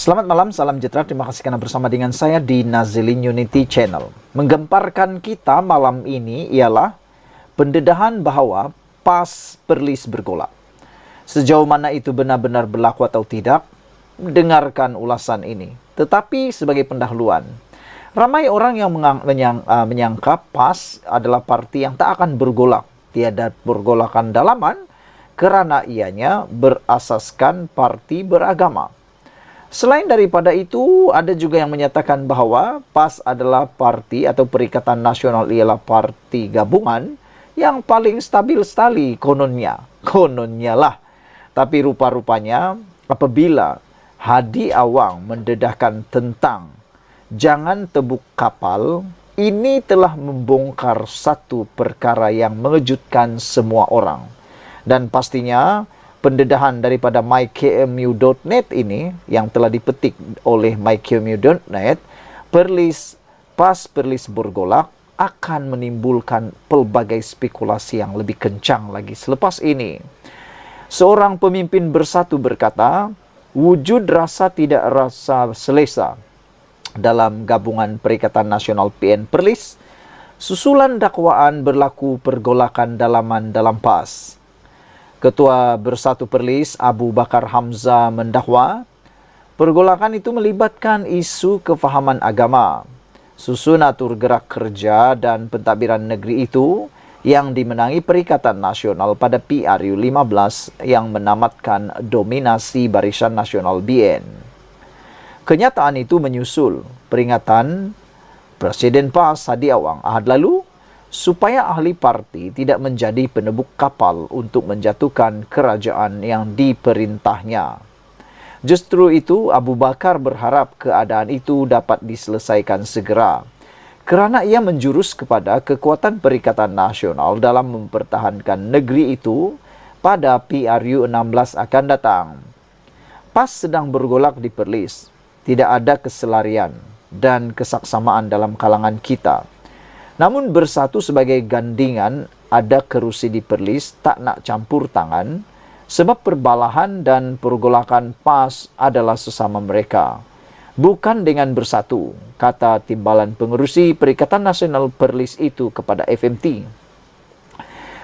Selamat malam, salam sejahtera. Terima kasih karena bersama dengan saya di Nazilin Unity Channel. Menggemparkan kita malam ini ialah pendedahan bahwa PAS Perlis bergolak. Sejauh mana itu benar-benar berlaku atau tidak, dengarkan ulasan ini. Tetapi sebagai pendahuluan, ramai orang yang menyangka PAS adalah parti yang tak akan bergolak. Tiada pergolakan dalaman karena ianya berasaskan parti beragama. Selain daripada itu, ada juga yang menyatakan bahwa PAS adalah parti atau Perikatan Nasional ialah parti gabungan yang paling stabil sekali kononnya. Kononnya lah. Tapi rupa-rupanya apabila Hadi Awang mendedahkan tentang jangan tebuk kapal, ini telah membongkar satu perkara yang mengejutkan semua orang. Dan pastinya pendedahan daripada mykmu.net ini yang telah dipetik oleh mykmu.net, PAS Perlis bergolak akan menimbulkan pelbagai spekulasi yang lebih kencang lagi selepas ini. Seorang pemimpin bersatu berkata, wujud rasa tidak rasa selesa dalam gabungan Perikatan Nasional PN Perlis, susulan dakwaan berlaku pergolakan dalaman dalam PAS. Ketua Bersatu Perlis Abu Bakar Hamzah mendakwa, pergolakan itu melibatkan isu kefahaman agama. Susun atur gerak kerja dan pentadbiran negeri itu yang dimenangi Perikatan Nasional pada PRU 15 yang menamatkan dominasi Barisan Nasional BN. Kenyataan itu menyusul peringatan Presiden PAS Hadi Awang Ahad lalu supaya ahli parti tidak menjadi penebuk kapal untuk menjatuhkan kerajaan yang diperintahnya. Justru itu, Abu Bakar berharap keadaan itu dapat diselesaikan segera, kerana ia menjurus kepada kekuatan Perikatan Nasional dalam mempertahankan negeri itu pada PRU 16 akan datang. PAS sedang bergolak di Perlis, tidak ada keselarian dan kesaksamaan dalam kalangan kita. Namun bersatu sebagai gandingan ada kerusi di Perlis tak nak campur tangan sebab perbalahan dan pergolakan PAS adalah sesama mereka. Bukan dengan bersatu, kata timbalan pengerusi Perikatan Nasional Perlis itu kepada FMT.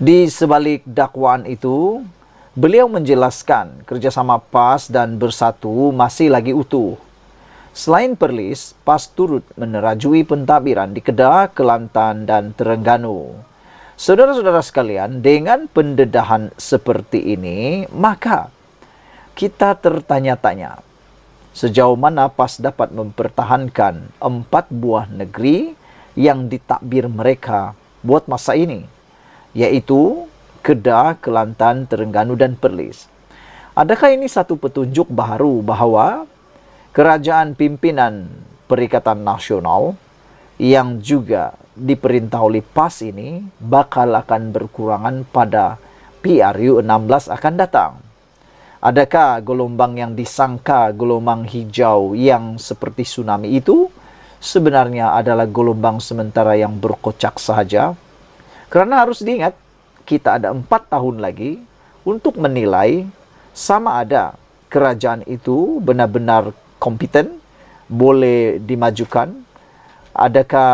Di sebalik dakwaan itu, beliau menjelaskan kerjasama PAS dan bersatu masih lagi utuh. Selain Perlis, PAS turut menerajui pentadbiran di Kedah, Kelantan, dan Terengganu. Saudara-saudara sekalian, dengan pendedahan seperti ini, maka kita tertanya-tanya, sejauh mana PAS dapat mempertahankan 4 buah negeri yang ditakbir mereka buat masa ini, yaitu Kedah, Kelantan, Terengganu, dan Perlis. Adakah ini satu petunjuk baru bahawa kerajaan pimpinan Perikatan Nasional yang juga diperintah oleh PAS ini bakal akan berkurangan pada PRU 16 akan datang? Adakah gelombang yang disangka gelombang hijau yang seperti tsunami itu sebenarnya adalah gelombang sementara yang berkocak sahaja? Kerana harus diingat, kita ada 4 tahun lagi untuk menilai sama ada kerajaan itu benar-benar kompeten, boleh dimajukan, adakah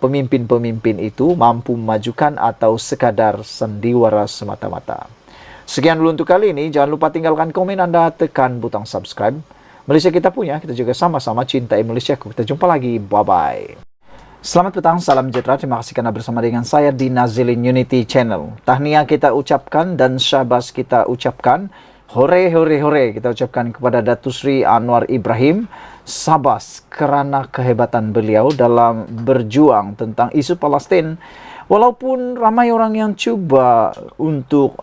pemimpin-pemimpin itu mampu memajukan atau sekadar sandiwara semata-mata. Sekian dulu untuk kali ini, jangan lupa tinggalkan komen anda, tekan butang subscribe. Malaysia kita punya, kita juga sama-sama cintai Malaysia. Kita jumpa lagi, bye-bye. Selamat petang, salam sejahtera. Terima kasih kerana bersama dengan saya di Nazilin Unity Channel. Tahniah kita ucapkan dan syabas kita ucapkan. Hore, hore, hore. Kita ucapkan kepada Datuk Seri Anwar Ibrahim. Sabas kerana kehebatan beliau dalam berjuang tentang isu Palestin. Walaupun ramai orang yang cuba untuk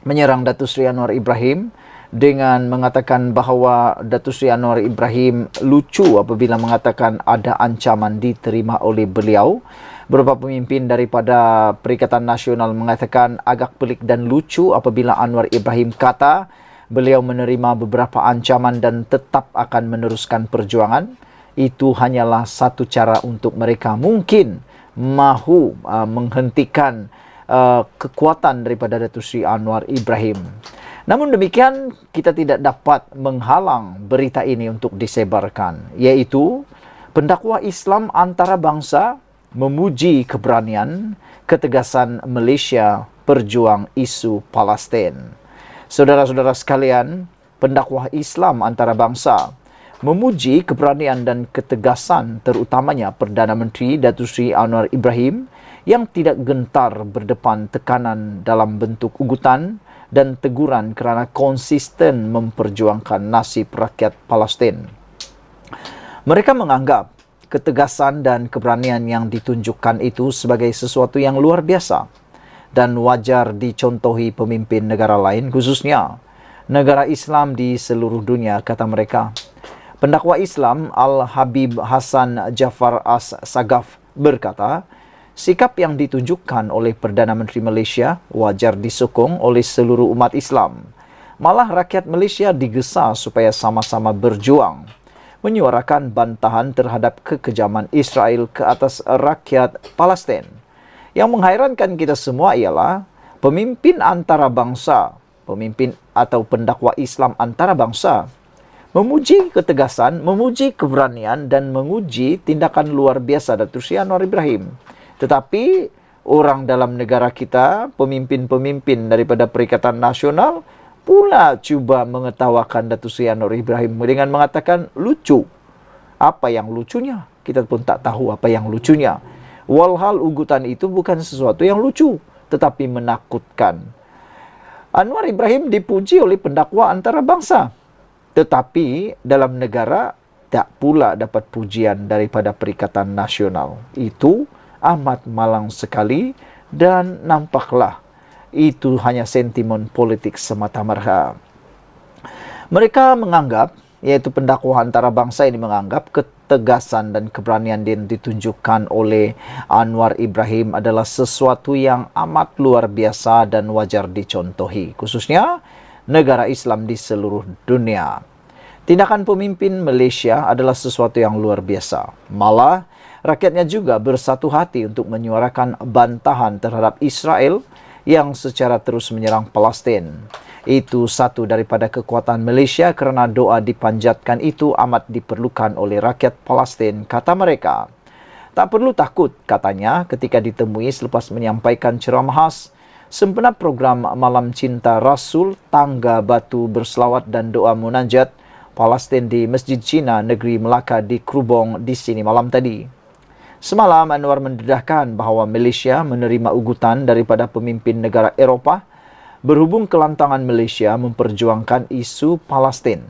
menyerang Datuk Seri Anwar Ibrahim dengan mengatakan bahawa Datuk Seri Anwar Ibrahim lucu apabila mengatakan ada ancaman diterima oleh beliau. Beberapa pemimpin daripada Perikatan Nasional mengatakan agak pelik dan lucu apabila Anwar Ibrahim kata beliau menerima beberapa ancaman dan tetap akan meneruskan perjuangan. Itu hanyalah satu cara untuk mereka mungkin mahu menghentikan kekuatan daripada Datuk Seri Anwar Ibrahim. Namun demikian, kita tidak dapat menghalang berita ini untuk disebarkan, yaitu pendakwah Islam antara bangsa memuji keberanian, ketegasan Malaysia berjuang isu Palestin. Saudara-saudara sekalian, pendakwah Islam antara bangsa memuji keberanian dan ketegasan terutamanya Perdana Menteri Datuk Seri Anwar Ibrahim yang tidak gentar berdepan tekanan dalam bentuk ugutan dan teguran kerana konsisten memperjuangkan nasib rakyat Palestin. Mereka menganggap ketegasan dan keberanian yang ditunjukkan itu sebagai sesuatu yang luar biasa dan wajar dicontohi pemimpin negara lain, khususnya negara Islam di seluruh dunia, kata mereka. Pendakwa Islam Al-Habib Hassan Jafar As-Sagaf berkata, sikap yang ditunjukkan oleh Perdana Menteri Malaysia wajar disokong oleh seluruh umat Islam. Malah rakyat Malaysia digesa supaya sama-sama berjuang, menyuarakan bantahan terhadap kekejaman Israel ke atas rakyat Palestin. Yang menghairankan kita semua ialah pemimpin antarabangsa, pemimpin atau pendakwa Islam antarabangsa, memuji ketegasan, memuji keberanian dan menguji tindakan luar biasa Datuk Seri Anwar Ibrahim. Tetapi orang dalam negara kita, pemimpin-pemimpin daripada Perikatan Nasional pula cuba mengetawakan Datuk Seri Anwar Ibrahim dengan mengatakan lucu. Apa yang lucunya? Kita pun tak tahu apa yang lucunya. Walhal ugutan itu bukan sesuatu yang lucu, tetapi menakutkan. Anwar Ibrahim dipuji oleh pendakwa antarabangsa, tetapi dalam negara tak pula dapat pujian daripada Perikatan Nasional. Itu amat malang sekali dan nampaklah itu hanya sentimen politik semata-mata. Mereka menganggap, yaitu pendakwa antarabangsa ini menganggap ketegasan dan keberanian yang ditunjukkan oleh Anwar Ibrahim adalah sesuatu yang amat luar biasa dan wajar dicontohi, khususnya negara Islam di seluruh dunia. Tindakan pemimpin Malaysia adalah sesuatu yang luar biasa. Malah, rakyatnya juga bersatu hati untuk menyuarakan bantahan terhadap Israel yang secara terus menyerang Palestin. Itu satu daripada kekuatan Malaysia kerana doa dipanjatkan itu amat diperlukan oleh rakyat Palestin, kata mereka. Tak perlu takut, katanya, ketika ditemui selepas menyampaikan ceramah khas sempena program Malam Cinta Rasul, Tangga Batu Berselawat dan Doa Munajat Palestin di Masjid Cina Negeri Melaka di Krubong di sini malam tadi. Semalam Anwar mendedahkan bahawa Malaysia menerima ugutan daripada pemimpin negara Eropah berhubung kelantangan Malaysia memperjuangkan isu Palestin.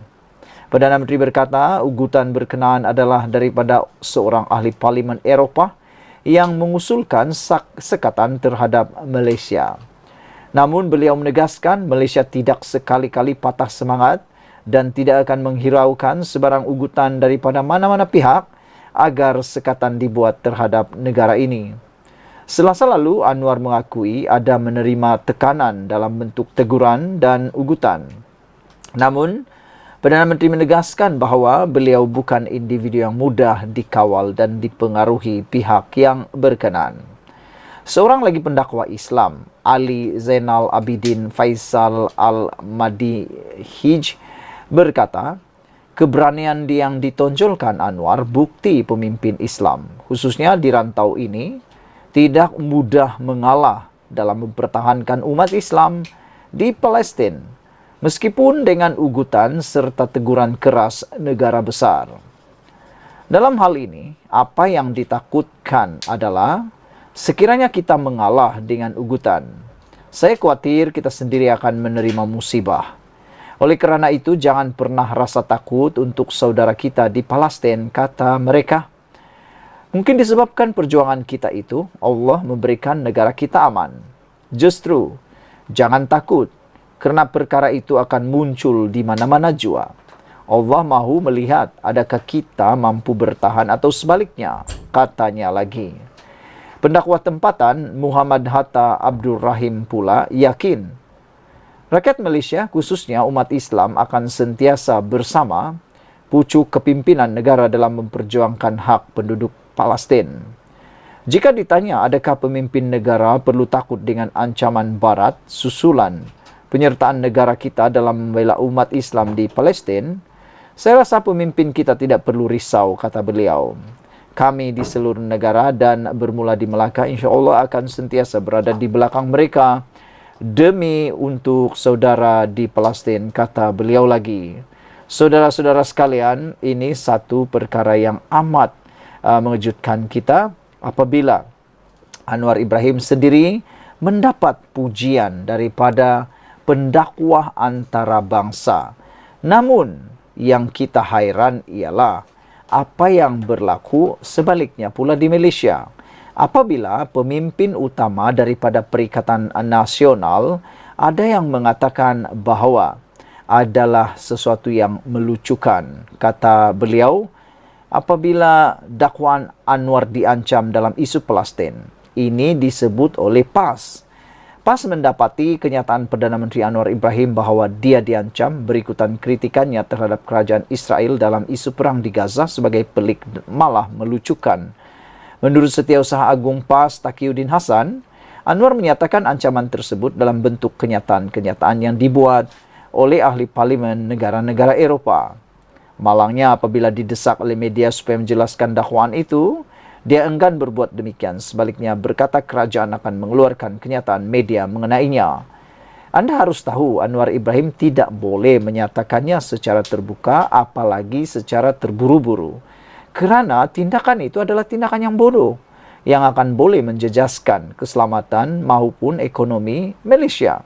Perdana Menteri berkata ugutan berkenaan adalah daripada seorang ahli parlimen Eropah yang mengusulkan sekatan terhadap Malaysia. Namun beliau menegaskan Malaysia tidak sekali-kali patah semangat dan tidak akan menghiraukan sebarang ugutan daripada mana-mana pihak agar sekatan dibuat terhadap negara ini. Selasa lalu, Anwar mengakui ada menerima tekanan dalam bentuk teguran dan ugutan. Namun, Perdana Menteri menegaskan bahawa beliau bukan individu yang mudah dikawal dan dipengaruhi pihak yang berkenan. Seorang lagi pendakwa Islam, Ali Zainal Abidin Faisal Al-Madihij, berkata, keberanian yang ditonjolkan Anwar bukti pemimpin Islam, khususnya di rantau ini, tidak mudah mengalah dalam mempertahankan umat Islam di Palestin, meskipun dengan ugutan serta teguran keras negara besar. Dalam hal ini, apa yang ditakutkan adalah sekiranya kita mengalah dengan ugutan, saya khawatir kita sendiri akan menerima musibah. Oleh kerana itu, jangan pernah rasa takut untuk saudara kita di Palestin, kata mereka. Mungkin disebabkan perjuangan kita itu, Allah memberikan negara kita aman. Justru, jangan takut, kerana perkara itu akan muncul di mana-mana jua. Allah mahu melihat adakah kita mampu bertahan atau sebaliknya, katanya lagi. Pendakwa tempatan Muhammad Hatta Abdul Rahim pula yakin rakyat Malaysia, khususnya umat Islam, akan sentiasa bersama pucuk kepimpinan negara dalam memperjuangkan hak penduduk Palestin. Jika ditanya adakah pemimpin negara perlu takut dengan ancaman barat susulan penyertaan negara kita dalam membela umat Islam di Palestina, saya rasa pemimpin kita tidak perlu risau, kata beliau. Kami di seluruh negara dan bermula di Melaka, insya Allah akan sentiasa berada di belakang mereka demi untuk saudara di Palestina, kata beliau lagi. Saudara-saudara sekalian, ini satu perkara yang amat mengejutkan kita apabila Anwar Ibrahim sendiri mendapat pujian daripada pendakwah antara bangsa. Namun, yang kita hairan ialah apa yang berlaku sebaliknya pula di Malaysia. Apabila pemimpin utama daripada Perikatan Nasional ada yang mengatakan bahawa adalah sesuatu yang melucukan, kata beliau, apabila dakwaan Anwar diancam dalam isu Palestin. Ini disebut oleh PAS. PAS mendapati kenyataan Perdana Menteri Anwar Ibrahim bahawa dia diancam berikutan kritikannya terhadap kerajaan Israel dalam isu perang di Gaza sebagai pelik malah melucukan. Menurut Setiausaha Agung PAS Taqiyuddin Hasan, Anwar menyatakan ancaman tersebut dalam bentuk kenyataan-kenyataan yang dibuat oleh ahli parlimen negara-negara Eropah. Malangnya apabila didesak oleh media supaya menjelaskan dakwaan itu, dia enggan berbuat demikian. Sebaliknya berkata kerajaan akan mengeluarkan kenyataan media mengenainya. Anda harus tahu Anwar Ibrahim tidak boleh menyatakannya secara terbuka, apalagi secara terburu-buru. Kerana tindakan itu adalah tindakan yang bodoh, yang akan boleh menjejaskan keselamatan maupun ekonomi Malaysia.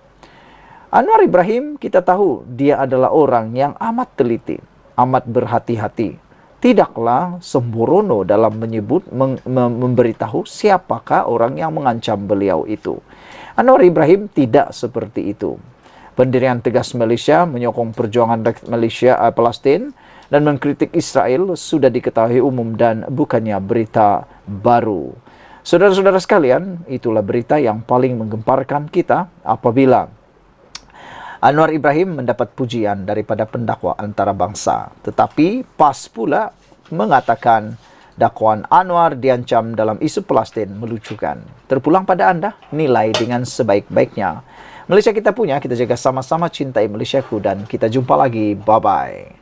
Anwar Ibrahim, kita tahu dia adalah orang yang amat teliti, amat berhati-hati. Tidaklah sembrono dalam menyebut, memberitahu siapakah orang yang mengancam beliau itu. Anwar Ibrahim tidak seperti itu. Pendirian Tegas Malaysia menyokong perjuangan rakyat Malaysia Palestin dan mengkritik Israel sudah diketahui umum dan bukannya berita baru. Saudara-saudara sekalian, itulah berita yang paling menggemparkan kita apabila Anwar Ibrahim mendapat pujian daripada pendakwa antara bangsa. Tetapi PAS pula mengatakan dakwaan Anwar diancam dalam isu Palestin melucukan. Terpulang pada anda, nilai dengan sebaik-baiknya. Malaysia kita punya, kita jaga sama-sama, cintai Malaysiaku, dan kita jumpa lagi. Bye-bye.